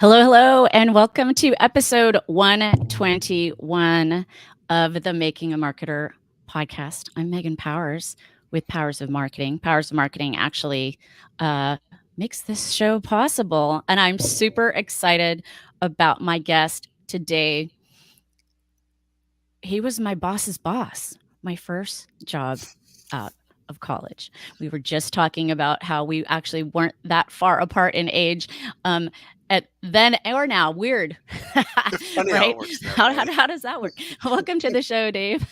Hello, hello, and welcome to episode 121 of the Making a Marketer podcast. I'm Megan Powers with Powers of Marketing. Powers of Marketing actually makes this show possible, and I'm super excited about my guest today. He was my boss's boss, my first job out of college. We were just talking about how we actually weren't that far apart in age. At then or now, weird, Funny how it right? works that How, way. how, how does that work? Welcome to the show, Dave.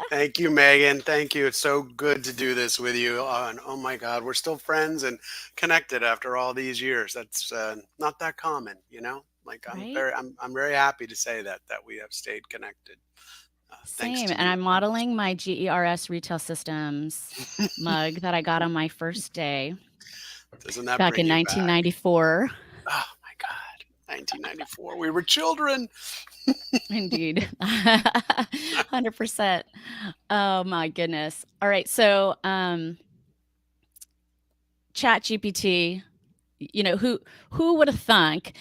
Thank you, Megan. Thank you. It's so good to do this with you. And oh my God, we're still friends and connected after all these years. That's not that common, you know. Like Right? I'm very happy to say that we have stayed connected. Thanks Same. to And you. I'm modeling my GERS Retail Systems mug that I got on my first day Doesn't that back bring in you back? 1994. Oh my God, 1994. We were children. Indeed. 100%. Oh my goodness. All right. So, ChatGPT, who would have thunk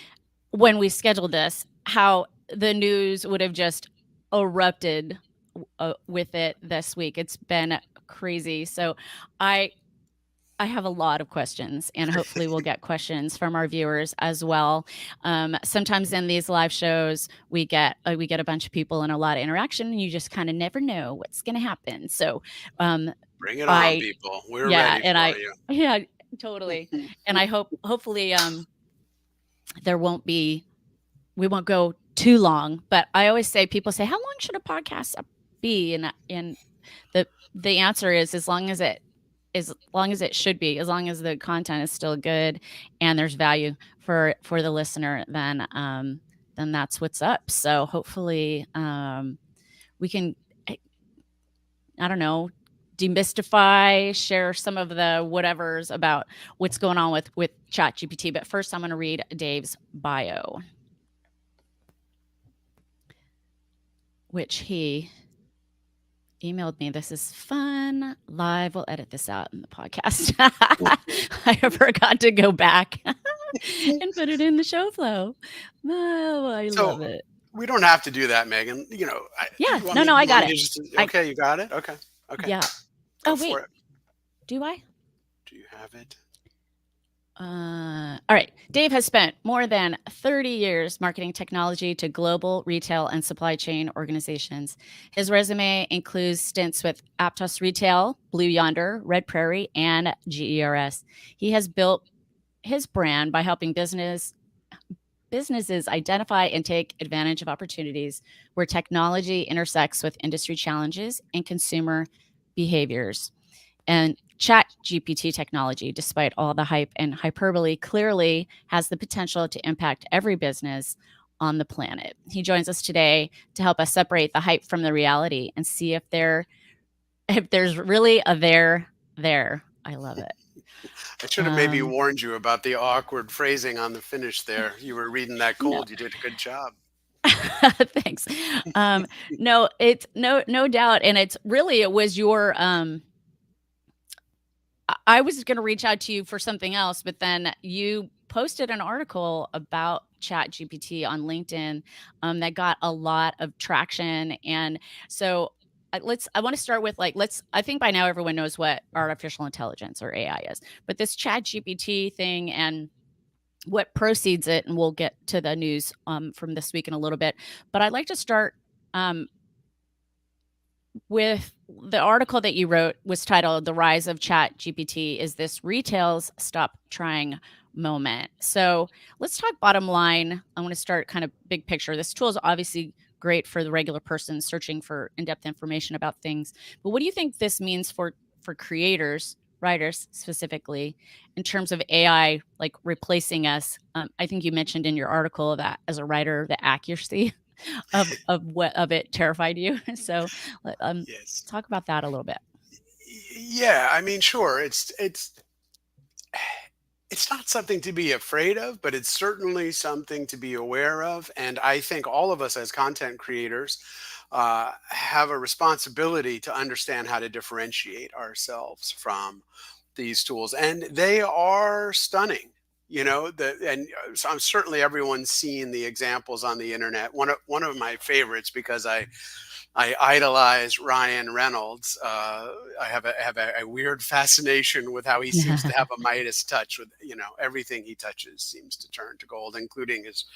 when we scheduled this how the news would have just erupted with it this week. It's been crazy. So, I I have a lot of questions, and hopefully, we'll get questions from our viewers as well. Sometimes in these live shows, we get a bunch of people and a lot of interaction, and you just kind of never know what's going to happen. So, um, Bring it on, I people. We're yeah, ready and for I you. yeah, totally, and I hopefully there won't be we won't go too long. But I always say people say, how long should a podcast be? And the answer is as long as it should be, as long as the content is still good and there's value for the listener, then that's what's up. So hopefully we can, I I don't know, demystify, share some of the whatevers about what's going on with ChatGPT. But first, I'm going to read Dave's bio, which he emailed me. This is fun. Live. We'll edit this out in the podcast. I forgot to go back and put it in the show flow. Oh, I So love it. we don't have to do that, Megan. Yeah. You want No, me? no, I You want got me it. to just? I Okay, you got it. Okay, okay. Yeah. Go Oh for wait, it. do I? Do you have it? All right. Dave has spent more than 30 years marketing technology to global retail and supply chain organizations. His resume includes stints with Aptos Retail, Blue Yonder, Red Prairie, and GERS. He has built his brand by helping businesses identify and take advantage of opportunities where technology intersects with industry challenges and consumer behaviors. And chat GPT technology, despite all the hype and hyperbole, clearly has the potential to impact every business on the planet. He joins us today to help us separate the hype from the reality and see if there's really a there. I love it. I should have maybe Um, warned you about the awkward phrasing on the finish there. You were reading that no, cold. You did a good job. thanks. No, it's no doubt, and it's really it was your I was going to reach out to you for something else, but then you posted an article about ChatGPT on LinkedIn that got a lot of traction, and so I want to start with I think by now everyone knows what artificial intelligence or AI is, but this ChatGPT thing and what precedes it, and we'll get to the news from this week in a little bit. But I'd like to start um, with the article that you wrote was titled "The Rise of Chat GPT Is This Retail's Stop Trying Moment." So let's talk bottom line. I want to start kind of big picture. This tool is obviously great for the regular person searching for in-depth information about things. But what do you think this means for creators, writers specifically, in terms of AI like replacing us? I think you mentioned in your article that as a writer, the accuracy of what of it terrified you. So, Yes. talk about that a little bit. Yeah. I mean, sure. It's not something to be afraid of, but it's certainly something to be aware of. And I think all of us as content creators have a responsibility to understand how to differentiate ourselves from these tools. And they are stunning. So I'm certainly everyone's seen the examples on the internet. One of my favorites, because I idolize Ryan Reynolds. I have a weird fascination with how he seems to have a Midas touch. With everything he touches seems to turn to gold, including his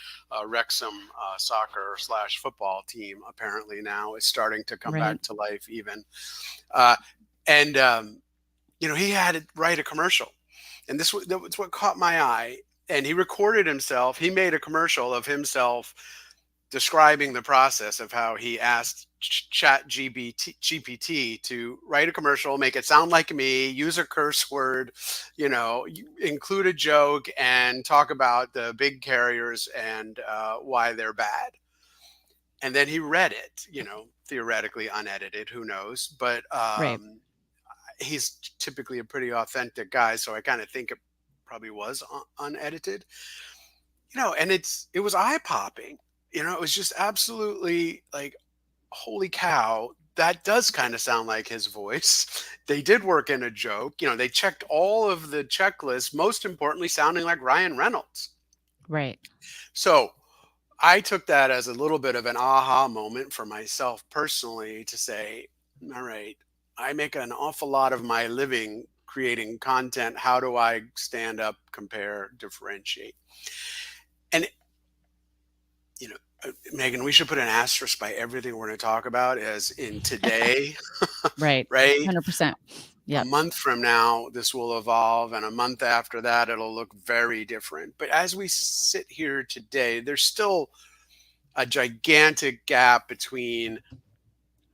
Wrexham soccer slash football team. Apparently now is starting to come Right. back to life even. Uh, and he had to write a commercial, and that's what caught my eye. And he recorded himself. He made a commercial of himself describing the process of how he asked GPT to write a commercial, make it sound like me, use a curse word, include a joke, and talk about the big carriers and why they're bad. And then he read it, theoretically unedited, who knows? But Right. he's typically a pretty authentic guy, so I kind of think it probably was unedited. And it was eye popping. It was just absolutely like, holy cow, that does kind of sound like his voice. They did work in a joke. They checked all of the checklists, most importantly, sounding like Ryan Reynolds. Right. So I took that as a little bit of an aha moment for myself personally, to say, all right, I make an awful lot of my living creating content. How do I stand up, compare, differentiate? And Megan, we should put an asterisk by everything we're going to talk about as in today, Right. right? 100%. A Yep. month from now, this will evolve, and a month after that, it'll look very different. But as we sit here today, there's still a gigantic gap between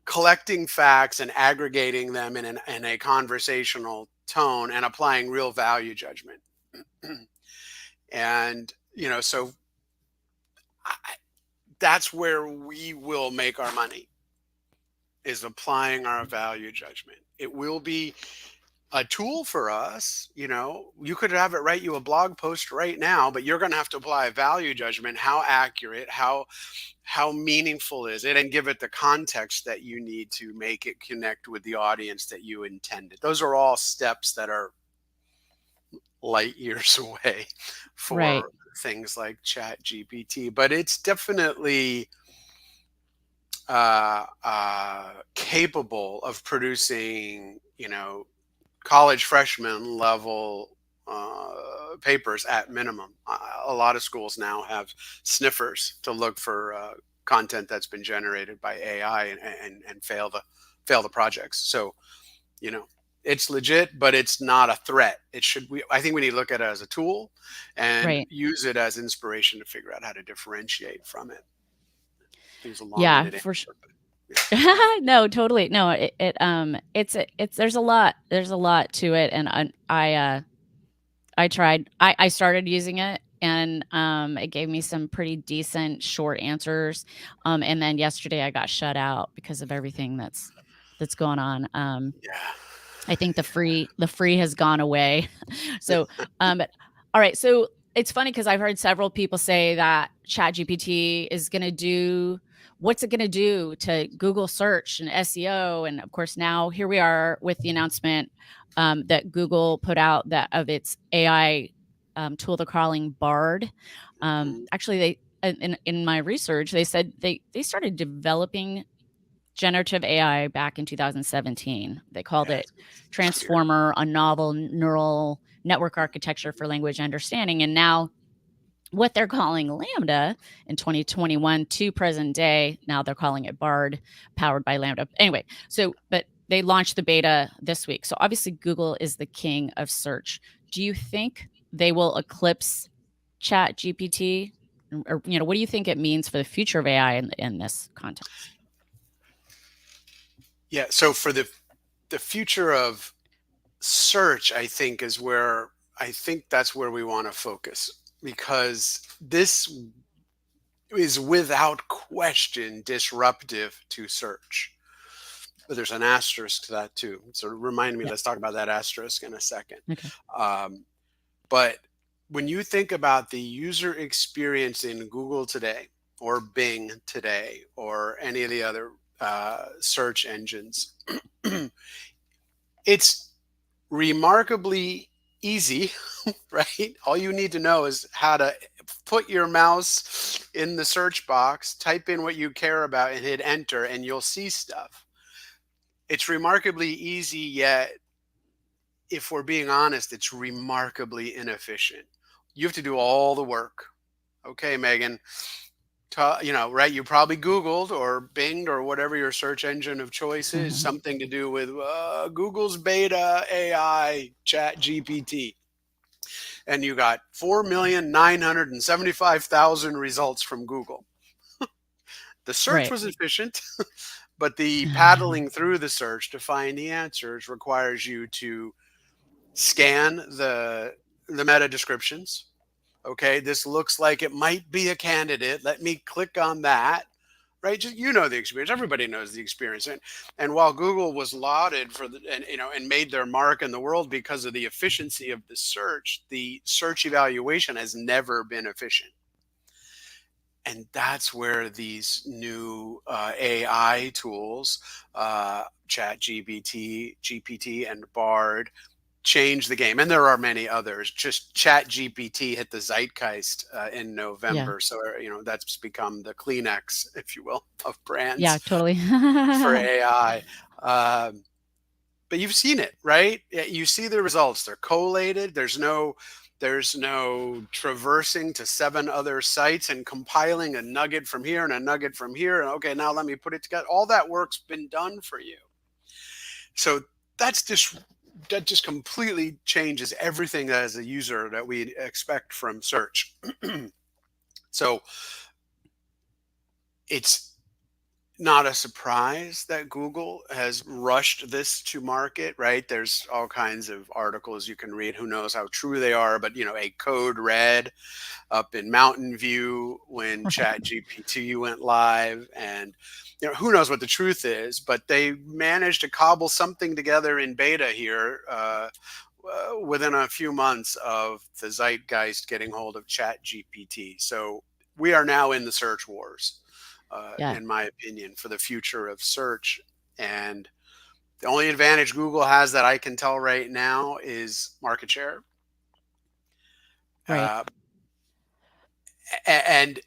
collecting facts and aggregating them in a conversational tone and applying real value judgment. And, so I, that's where we will make our money, is applying our value judgment. It will be a tool for us. You could have it write you a blog post right now, but you're going to have to apply a value judgment. How accurate, how meaningful is it, and give it the context that you need to make it connect with the audience that you intended. Those are all steps that are light years away Right. for things like ChatGPT, but it's definitely capable of producing, college freshman level papers at minimum. A lot of schools now have sniffers to look for content that's been generated by AI, and fail the projects. So, you know, it's legit, but it's not a threat. I think we need to look at it as a tool and Right. use it as inspiration to figure out how to differentiate from it. It was a Yeah, long-winded for sure. answer, but yeah. No, totally. No, it's there's a lot to it, and I tried. I started using it, and it gave me some pretty decent short answers. And then yesterday I got shut out because of everything that's going on. Yeah. I think the free has gone away. So, but all right. So it's funny because I've heard several people say that ChatGPT is going to do what's it going to do to Google search and SEO, and of course now here we are with the announcement that Google put out that of its AI tool they're calling Bard. Mhm. Actually, they in my research they said they started developing generative AI back in 2017. They called Yeah, it it's weird. Transformer, a novel neural network architecture for language understanding. And now what they're calling Lambda in 2021 to present day, now they're calling it Bard, powered by Lambda. Anyway, but they launched the beta this week. So obviously Google is the king of search. Do you think they will eclipse Chat GPT? Or, what do you think it means for the future of AI in this context? Yeah, so for the future of search, I think that's where we want to focus, because this is without question disruptive to search. But there's an asterisk to that too. So remind me, Yeah. let's talk about that asterisk in a second. Okay. Um, but when you think about the user experience in Google today, or Bing today, or any of the other search engines, it's remarkably easy, right? All you need to know is how to put your mouse in the search box, type in what you care about, and hit enter, and you'll see stuff. It's remarkably easy, yet, if we're being honest, it's remarkably inefficient. You have to do all the work. Okay, Megan, right? You probably Googled or Binged or whatever your search engine of choice is, something to do with Google's beta AI Chat GPT. And you got 4,975,000 results from Google. The search Right. was efficient, but the paddling through the search to find the answers requires you to scan the meta descriptions. Okay, this looks like it might be a candidate. Let me click on that. Right, just the experience. Everybody knows the experience, and while Google was lauded for and made their mark in the world because of the efficiency of the search evaluation has never been efficient. And that's where these new AI tools, Chat GPT, and Bard, change the game. And there are many others. Just Chat GPT hit the zeitgeist in Yeah. November, so that's become the Kleenex, if you will, of Yeah, brands totally. for AI. Um, but you've seen it, right? You see the results. They're collated. There's no traversing to seven other sites and compiling a nugget from here and a nugget from here. And okay, now let me put it together. All that work's been done for you. So that's just that just completely changes everything as a user that we expect from search. So it's not a surprise that Google has rushed this to market, right? There's all kinds of articles you can read. Who knows how true they are? But a code red up in Mountain View when Right. ChatGPT went live, and who knows what the truth is? But they managed to cobble something together in beta here. Within a few months of the zeitgeist getting hold of ChatGPT. So we are now in the search wars, Yeah. in my opinion, for the future of search. And the only advantage Google has that I can tell right now is market share. Right. Uh, and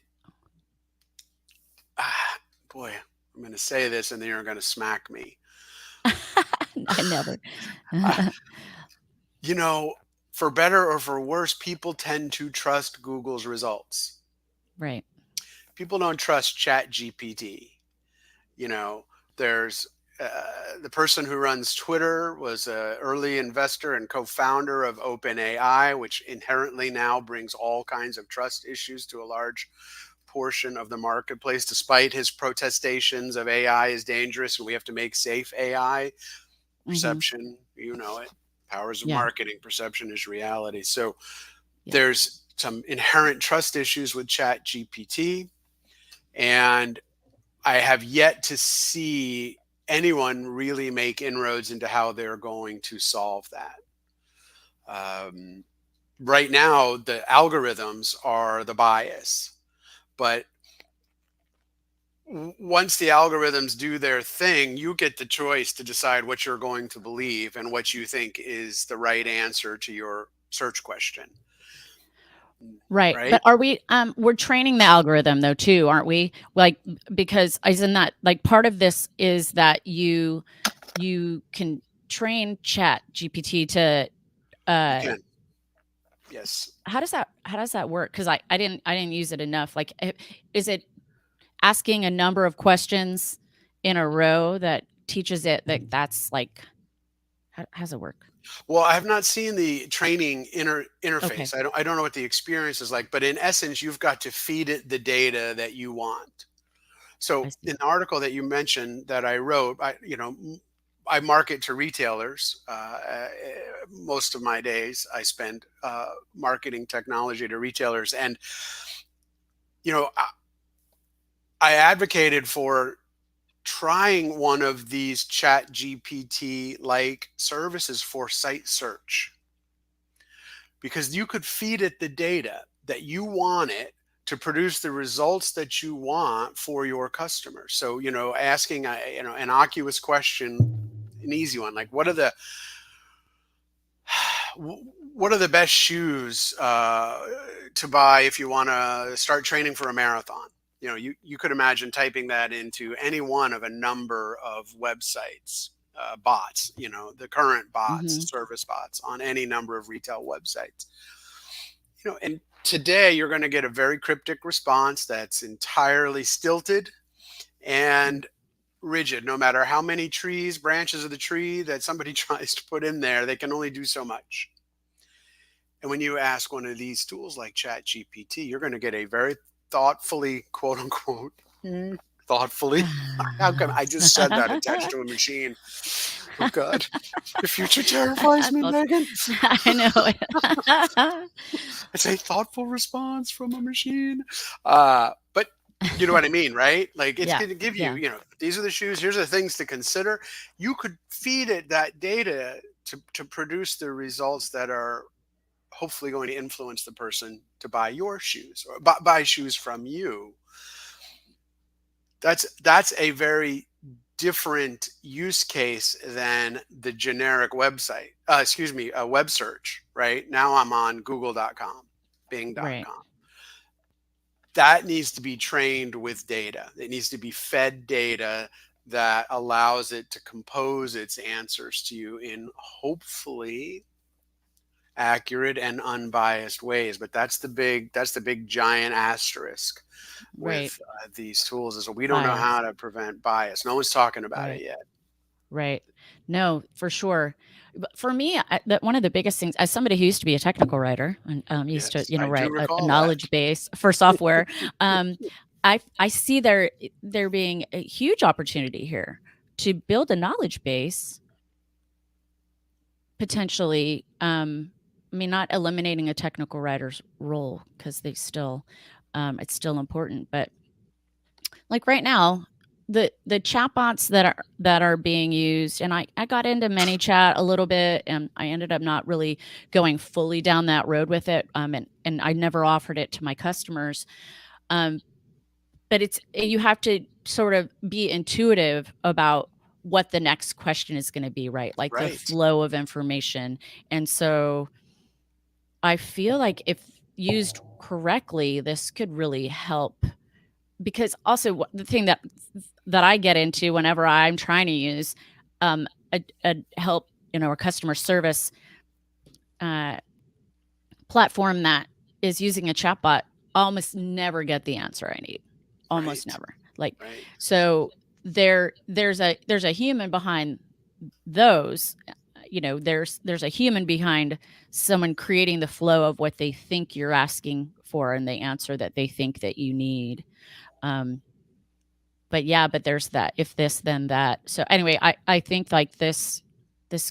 ah, boy, I'm going to say this and then you're going to smack me. I never. Uh, you know, for better or for worse, people tend to trust Google's results. Right. People don't trust Chat GPT. You know, there's the person who runs Twitter was an early investor and co-founder of OpenAI, which inherently now brings all kinds of trust issues to a large portion of the marketplace, despite his protestations of AI is dangerous and we have to make safe AI. Mhm. Perception, it. Powers of Yeah. marketing, perception is reality. So Yeah. there's some inherent trust issues with Chat GPT. And I have yet to see anyone really make inroads into how they're going to solve that. Um, right now, the algorithms are the bias, but once the algorithms do their thing, you get the choice to decide what you're going to believe and what you think is the right answer to your search question. Right. Right? But are we we're training the algorithm though too, aren't we? Like because isn't that like part of this is that you can train Chat GPT to You uh can. Yes. how does that work? Because I didn't use it enough. Like is it asking a number of questions in a row that teaches it that's like how does it work? Well, I have not seen the training Okay. interface. I don't know what the experience is like, but in essence, you've got to feed it the data that you want. I So see. in the article that you mentioned that I wrote, I market to retailers. Most of my days I spend marketing technology to retailers, and I advocated for trying one of these Chat GPT like services for site search, because you could feed it the data that you want it to produce the results that you want for your customers. So, asking a innocuous question, an easy one, like what are the best shoes to buy if you want to start training for a marathon? You could imagine typing that into any one of a number of websites, bots, the current bots, Mhm. service bots on any number of retail websites. And today you're going to get a very cryptic response that's entirely stilted Mm. and rigid. No matter how many branches of the tree that somebody tries to put in there, they can only do so much. And when you ask one of these tools like ChatGPT, you're going to get a very thoughtfully, quote unquote, thoughtfully. How can I just said that attached to a machine? Oh God, the future terrifies me, Thoughts. Megan. I know it. It's a thoughtful response from a machine. But you know what I mean, right? Like it's Yeah, going to give you, yeah, these are the shoes. Here's the things to consider. You could feed it that data to produce the results that are hopefully going to influence the person to buy your shoes or buy shoes from you. That's a very different use case than the generic website. Excuse me, a web search. Right now, I'm on Google.com, right, Bing.com. That needs to be trained with data. It needs to be fed data that allows it to compose its answers to you in hopefully accurate and unbiased ways. But that's the big giant asterisk right, with these tools is we don't know how bias, to prevent bias. No one's talking about it right, yet. right. No, for sure. But for me, one of the biggest things, as somebody who used to be a technical writer and used to, Yes, I do write a recall that. knowledge base for software, um, I see there being a huge opportunity here to build a knowledge base potentially. I mean, not eliminating a technical writer's role because they still, it's still important, but like right now, the chatbots that are being used, and I got into ManyChat a little bit, and I ended up not really going fully down that road with it, and I never offered it to my customers. Um, but you have to sort of be intuitive about what the next question is going to be, right? Like the Right. flow of information, and so I feel like if used correctly, this could really help because also the thing that I get into whenever I'm trying to use a help, a customer service uh, platform that is using a chatbot, I almost never get the answer I need. Almost Right. never. Like, Right. so there's a human behind those. There's a human behind someone creating the flow of what they think you're asking for and the answer that they think that you need. Um, but yeah, but there's that if this then that. So anyway, I think like this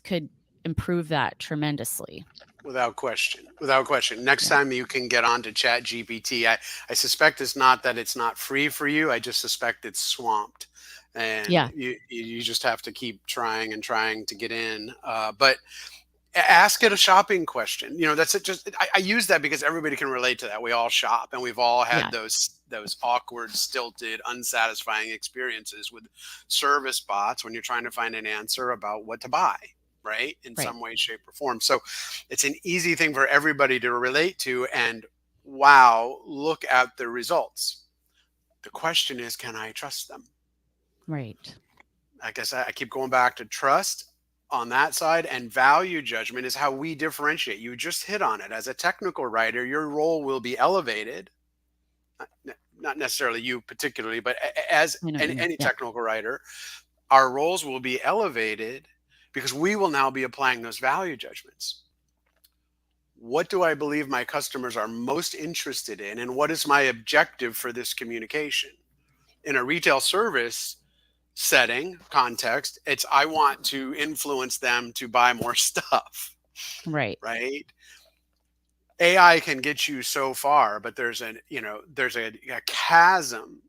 could improve that tremendously. Without question. Without question. Next Yeah. time you can get on to Chat GPT. I suspect it's not that it's not free for you. I just suspect it's swamped. And Yeah. you just have to keep trying and trying to get in. But ask it a shopping question. That's it. Just I use that because everybody can relate to that. We all shop, and we've all had Yeah. those awkward, stilted, unsatisfying experiences with service bots when you're trying to find an answer about what to buy, right? In Right. some way, shape, or form. So it's an easy thing for everybody to relate to. And wow, look at the results. The question is, can I trust them? Right. I guess I keep going back to trust on that side, and value judgment is how we differentiate. You just hit on it. As a technical writer, your role will be elevated. Not necessarily you particularly, but as I know what you mean. any Yeah. technical writer, our roles will be elevated because we will now be applying those value judgments. What do I believe my customers are most interested in, and what is my objective for this communication? In a retail service setting context, it's I want to influence them to buy more stuff, Right. right? AI can get you so far, but there's a chasm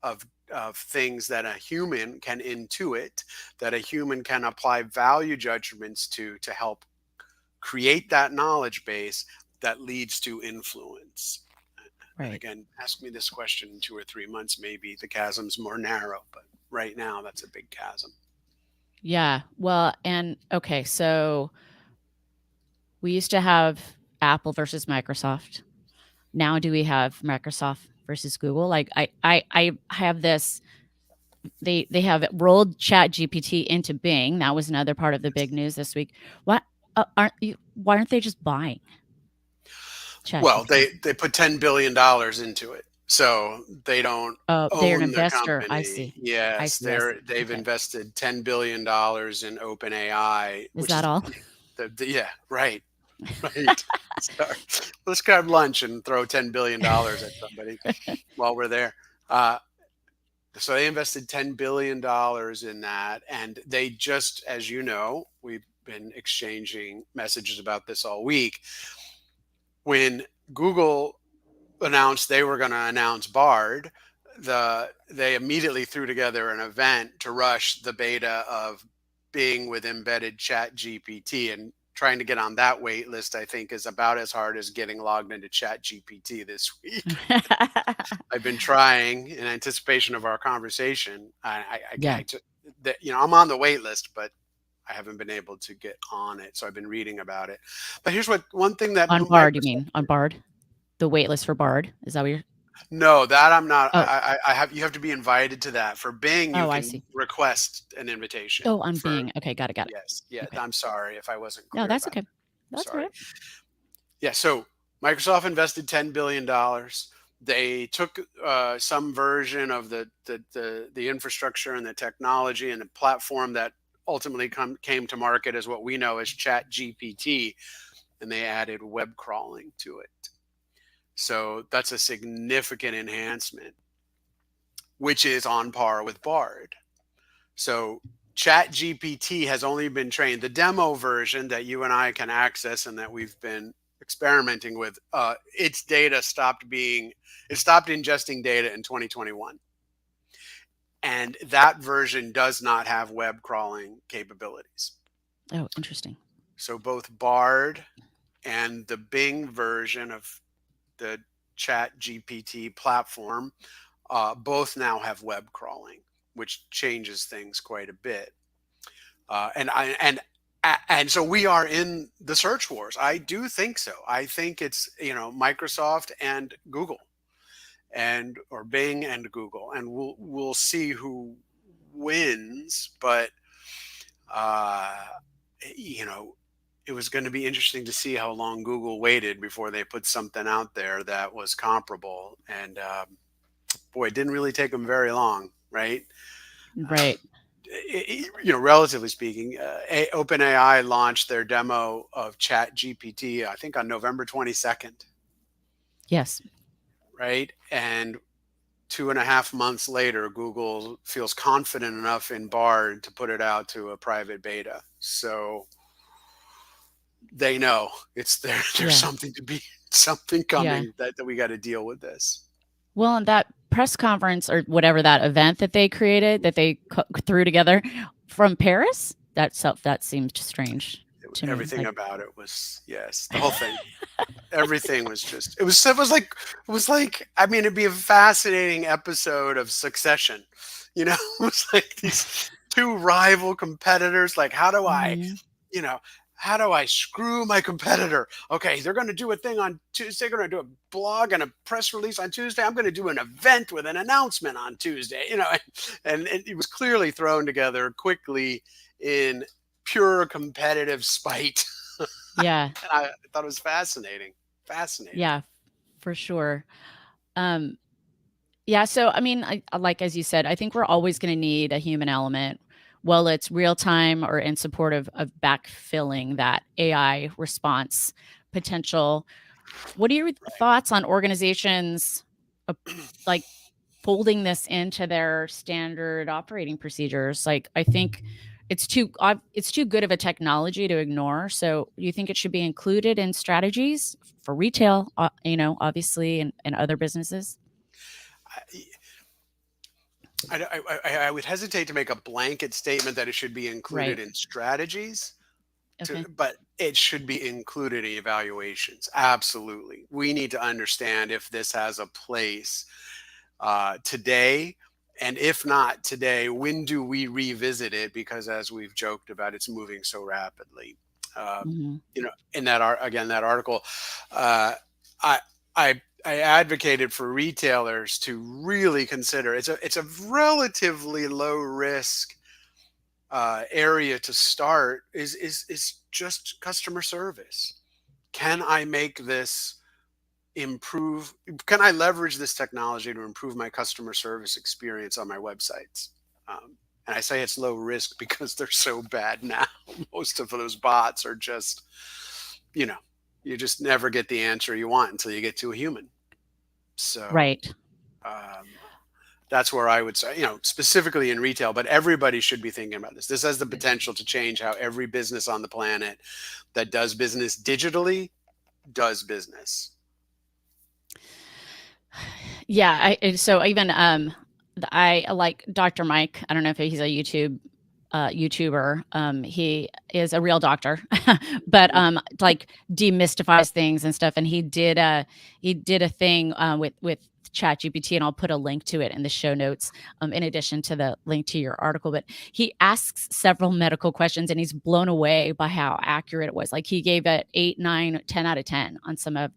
of things that a human can intuit, that a human can apply value judgments to help create that knowledge base that leads to influence. And Right. again, ask me this question in 2 or 3 months, maybe the chasm's more narrow, but right now that's a big chasm. Yeah. Well, and okay, so We used to have Apple versus Microsoft. Now do we have Microsoft versus Google? Like I have this. They have rolled ChatGPT into Bing. That was another part of the big news this week. What aren't you? Why aren't they just buying Well, ChatGPT? they put $10 billion into it, so they don't Oh, they're an own the investor. I company. see. I Yes, see. I see. they've Okay. invested $10 billion in OpenAI, Is which that is all? yeah, right, right. Sorry. Let's grab lunch and throw $10 billion at somebody while we're there. Uh, so they invested $10 billion in that, and they just, as you know, we've been exchanging messages about this all week. When Google announced they were going to announce Bard, they immediately threw together an event to rush the beta of Bing with embedded Chat GPT, and trying to get on that wait list, I think, is about as hard as getting logged into Chat GPT this week. I've been trying in anticipation of our conversation. Yeah. I'm on the wait list, but I haven't been able to get on it. So I've been reading about it. But here's what one thing that On Bard, you Microsoft. mean on Bard? The wait list for Bard? Is that what you're? No, that I'm not. Oh, I have you have to be invited to that. For Bing, you oh, I can see. request an invitation. Oh, on For Bing. Okay, got it. Got it. yes, yeah. Okay. I'm sorry if I wasn't No, clear that's about okay. that. That's all Sorry. right. Yeah. So Microsoft invested $10 billion. They took some version of the infrastructure and the technology and the platform that ultimately came to market as what we know as Chat GPT, and they added web crawling to it. So that's a significant enhancement, which is on par with Bard. So ChatGPT has only been trained. The demo version that you and I can access and that we've been experimenting with, its data it stopped ingesting data in 2021. And that version does not have web crawling capabilities. Oh, interesting. So both Bard and the Bing version of the ChatGPT platform both now have web crawling, which changes things quite a bit. And so we are in the search wars. I do think so. I think it's Microsoft and Google, and or Bing and Google, and we'll see who wins. But uh, you know, it was going to be interesting to see how long Google waited before they put something out there that was comparable. And boy, it didn't really take them very long, right? Right. Relatively speaking, OpenAI launched their demo of Chat GPT, I think on November 22nd, Yes. right? And 2.5 months later, Google feels confident enough in Bard to put it out to a private beta. So they know it's there. There's Yeah. something Yeah. coming that we got to deal with this. Well, and that press conference or whatever that event that they created that they threw together from Paris, that seemed strange to me. Everything Like, about it was, yes, the whole thing. Everything was just it was like I mean, it'd be a fascinating episode of Succession. It was like these two rival competitors. Like, mhm. you know how do I screw my competitor? Okay, they're going to do a thing on Tuesday. They're going to do a blog and a press release on Tuesday. I'm going to do an event with an announcement on Tuesday. And it was clearly thrown together quickly in pure competitive spite. Yeah. And I thought it was fascinating. Fascinating. Yeah, for sure. Um, yeah, so I mean, like as you said, I think we're always going to need a human element. Well, it's real time or in support of backfilling that AI response potential. What are your thoughts on organizations like folding this into their standard operating procedures? Like, I think it's too good of a technology to ignore. So, you think it should be included in strategies for retail? Obviously, and other businesses. I would hesitate to make a blanket statement that it should be included Right. in strategies, Okay. but it should be included in evaluations. Absolutely. We need to understand if this has a place today. And if not today, when do we revisit it? Because as we've joked about, it's moving so rapidly. Mhm. In that article, uh, I I advocated for retailers to really consider, it's a relatively low risk area to start, is just customer service. Can I make this improve? Can I leverage this technology to improve my customer service experience on my websites? And I say it's low risk because they're so bad now. Most of those bots are just, you know, you just never get the answer you want until you get to a human. So Right. um, that's where I would say, specifically in retail, but everybody should be thinking about this. This has the potential to change how every business on the planet that does business digitally does business. Yeah, so even I like Dr. Mike. I don't know if he's a YouTuber. He is a real doctor, but like demystifies things and stuff. And he did a thing with ChatGPT, and I'll put a link to it in the show notes, in addition to the link to your article. But he asks several medical questions, and he's blown away by how accurate it was. Like he gave it 8, 9, 10 out of 10 on some of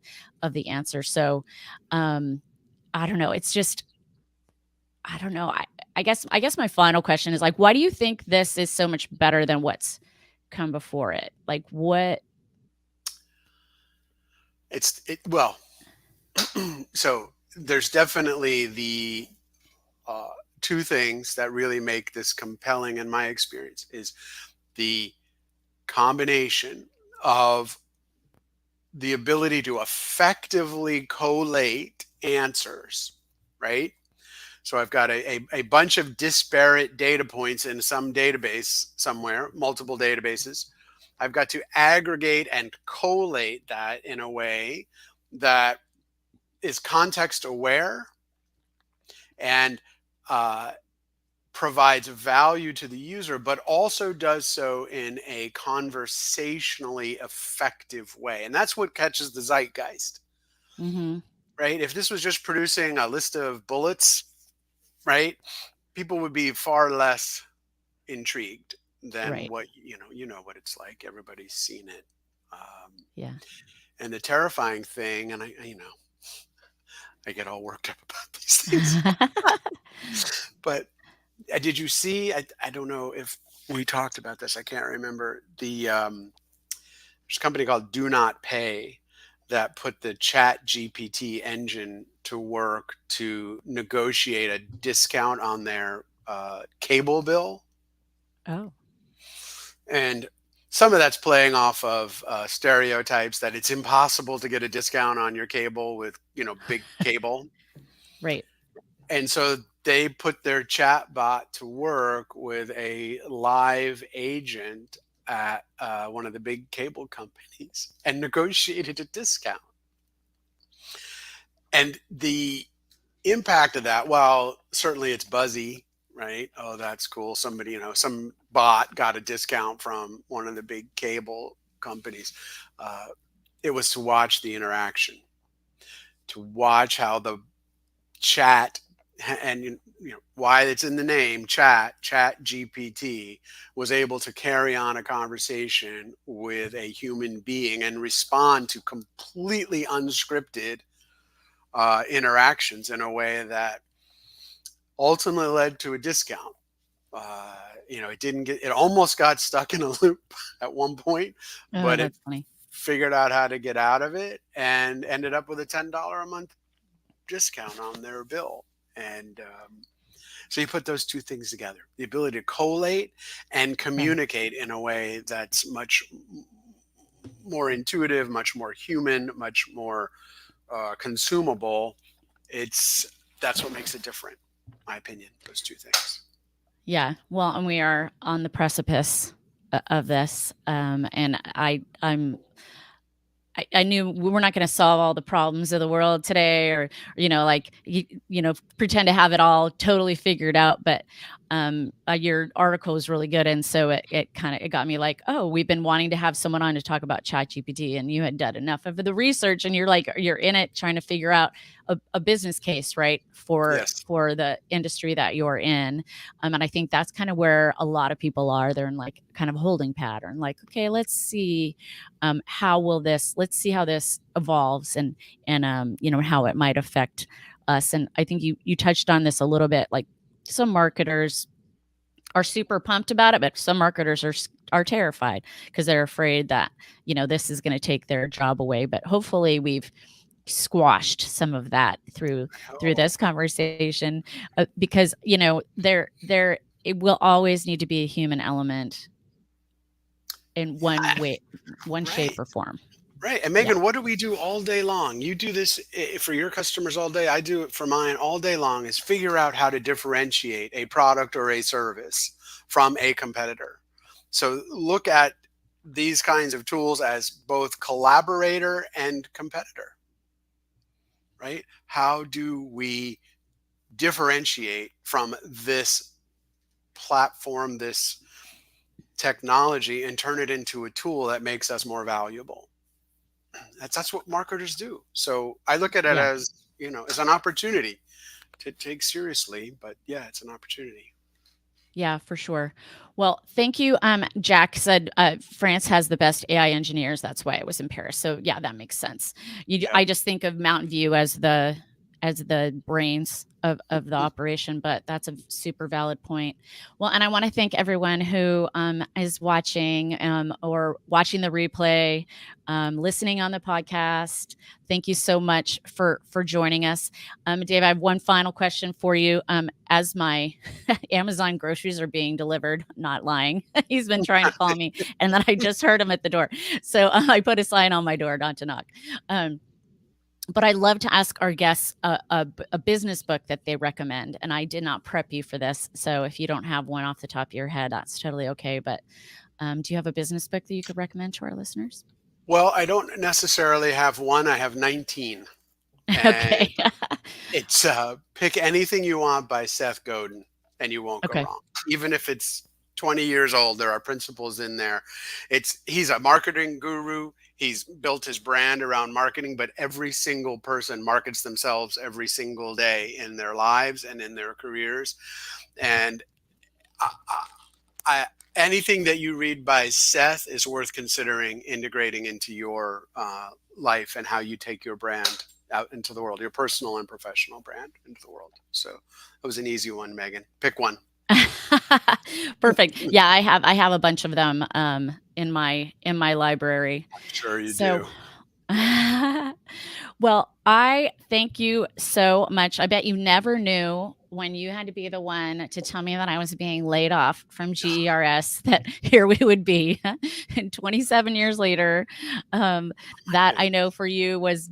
the answers. So I don't know. It's just, I don't know. I guess my final question is like, why do you think this is so much better than what's come before it? Like what? Well, so there's definitely the uh, two things that really make this compelling in my experience is the combination of the ability to effectively collate answers, right? So I've got a bunch of disparate data points in some database somewhere, multiple databases. I've got to aggregate and collate that in a way that is context aware and uh, provides value to the user, but also does so in a conversationally effective way. And that's what catches the zeitgeist, Mm-hmm. right? If this was just producing a list of bullets, right, people would be far less intrigued than Right. what what it's like. Everybody's seen it. Yeah. And the terrifying thing, and I get all worked up about these things, but did you see? I don't know if we talked about this. I can't remember. There's a company called Do Not Pay that put the Chat GPT engine to work to negotiate a discount on their cable bill. Oh. And some of that's playing off of stereotypes that it's impossible to get a discount on your cable with, big cable. Right. And so they put their chat bot to work with a live agent at one of the big cable companies and negotiated a discount. And the impact of that, while certainly it's buzzy, right? Oh, that's cool. Somebody, some bot got a discount from one of the big cable companies. Uh, it was to watch the interaction, to watch how the chat, and why it's in the name, chat GPT, was able to carry on a conversation with a human being and respond to completely unscripted interactions in a way that ultimately led to a discount. It almost got stuck in a loop at one point, Oh, but it that's funny. figured out how to get out of it and ended up with a $10 a month discount on their bill. And so you put those two things together, the ability to collate and Yeah. communicate in a way that's much more intuitive, much more human, much more consumable. That's what makes it different, in my opinion, those two things. Yeah. Well, and we are on the precipice of this. And I knew we were not going to solve all the problems of the world today, or like pretend to have it all totally figured out. But your article was really good, and so it got me like, oh, we've been wanting to have someone on to talk about ChatGPT, and you had done enough of the research, and you're in it trying to figure out a business case, right, for Yes. the industry that you're in. And I think that's kind of where a lot of people are. They're in like kind of a holding pattern, like, okay, let's see let's see how this evolves, and how it might affect us. And I think you touched on this a little bit, like some marketers are super pumped about it, but some marketers are terrified because they're afraid that this is going to take their job away. But hopefully we've squashed some of that through this conversation, because there it will always need to be a human element in one way, one shape or form. Right. And Megan, what do we do all day long? You do this for your customers all day. I do it for mine all day long, is figure out how to differentiate a product or a service from a competitor. So look at these kinds of tools as both collaborator and competitor, right? How do we differentiate from this platform, this technology, and turn it into a tool that makes us more valuable? That's what marketers do. So I look at it as, as an opportunity to take seriously, but yeah, it's an opportunity. Yeah, for sure. Well, thank you. Jack said France has the best AI engineers. That's why I was in Paris. So yeah, that makes sense. I just think of Mountain View as the brains of the operation, but that's a super valid point. Well, and I want to thank everyone who is watching or watching the replay, listening on the podcast. Thank you so much for joining us. Dave, I have one final question for you. As my Amazon groceries are being delivered, not lying, he's been trying to call me, and then I just heard him at the door. So I put a sign on my door not to knock. But I love to ask our guests a business book that they recommend. And I did not prep you for this. So if you don't have one off the top of your head, that's totally okay. But do you have a business book that you could recommend to our listeners? Well, I don't necessarily have one. I have 19. Okay. It's Pick Anything You Want by Seth Godin, and you won't go wrong. Even if it's 20 years old, there are principles in there. He's a marketing guru. He's built his brand around marketing, but every single person markets themselves every single day in their lives and in their careers. And anything that you read by Seth is worth considering integrating into your life and how you take your brand out into the world, your personal and professional brand into the world. So it was an easy one, Megan. Pick one. Perfect. Yeah, I have a bunch of them in my library. I'm sure you do. Well, I thank you so much. I bet you never knew when you had to be the one to tell me that I was being laid off from GERS that here we would be 27 years later. That I know for you was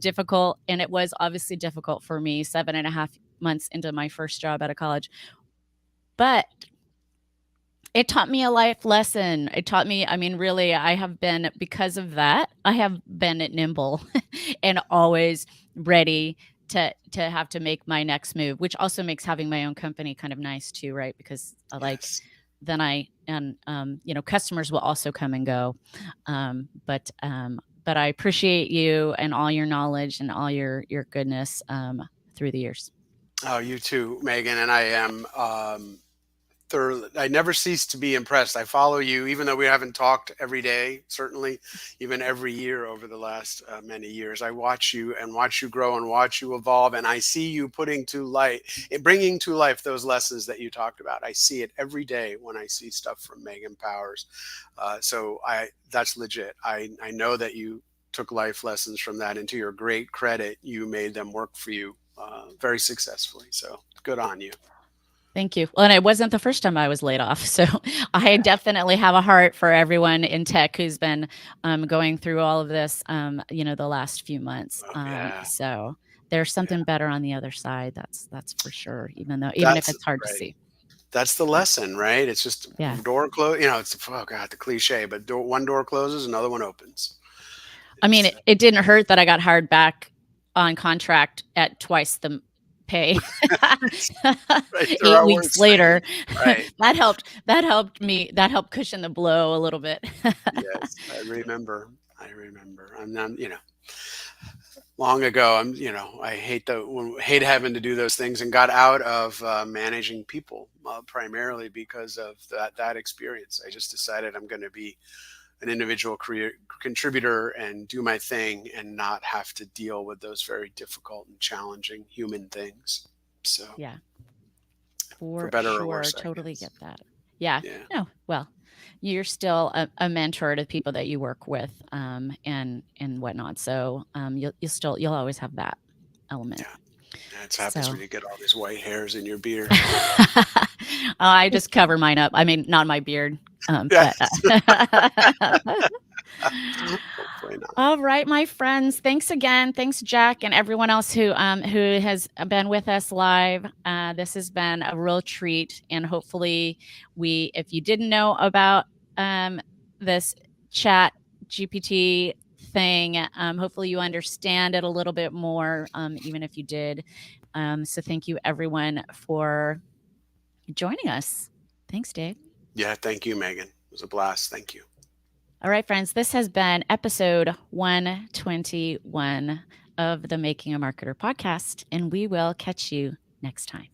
difficult, and it was obviously difficult for me 7.5 months into my first job out of college. But it taught me a life lesson. It taught me, really, I have been, because of that, I have been nimble and always ready to have to make my next move, which also makes having my own company kind of nice too, right? Because customers will also come and go. But I appreciate you and all your knowledge and all your goodness through the years. Oh, you too, Megan. And I am I never cease to be impressed. I follow you, even though we haven't talked every day, certainly even every year over the last many years. I watch you and watch you grow and watch you evolve. And I see you bringing to life those lessons that you talked about. I see it every day when I see stuff from Megan Powers. So that's legit. I know that you took life lessons from that, and to your great credit, you made them work for you very successfully. So good on you. Thank you. Well, and it wasn't the first time I was laid off. So I definitely have a heart for everyone in tech who's been going through all of this, the last few months. So there's something better on the other side. That's for sure, even if it's hard to see. That's the lesson, right? It's just door close. It's, the cliche, but one door closes, another one opens. It didn't hurt that I got hired back on contract at twice the pay. 8 weeks later. Right. that helped cushion the blow a little bit. Yes, I remember. I remember. I'm not, long ago. I hate having to do those things, and got out of managing people primarily because of that experience. I just decided I'm going to be an individual contributor and do my thing and not have to deal with those very difficult and challenging human things. So Yeah, for for better or sure. worse, I Totally guess. get that. Yeah. Yeah. No, well, you're still a mentor to people that you work with, and whatnot. So you'll always have that element. Yeah. It happens So when you get all these white hairs in your beard. I just cover mine up. I mean, not my beard, Yeah. but Hopefully not. all right, my friends. Thanks again. Thanks, Jack, and everyone else who has been with us live. This has been a real treat, and hopefully, if you didn't know about this Chat GPT thing, hopefully you understand it a little bit more, even if you did. So thank you, everyone, for joining us. Thanks, Dave. Yeah. Thank you, Megan. It was a blast. Thank you. All right, friends, this has been episode 121 of the Making a Marketer podcast, and we will catch you next time.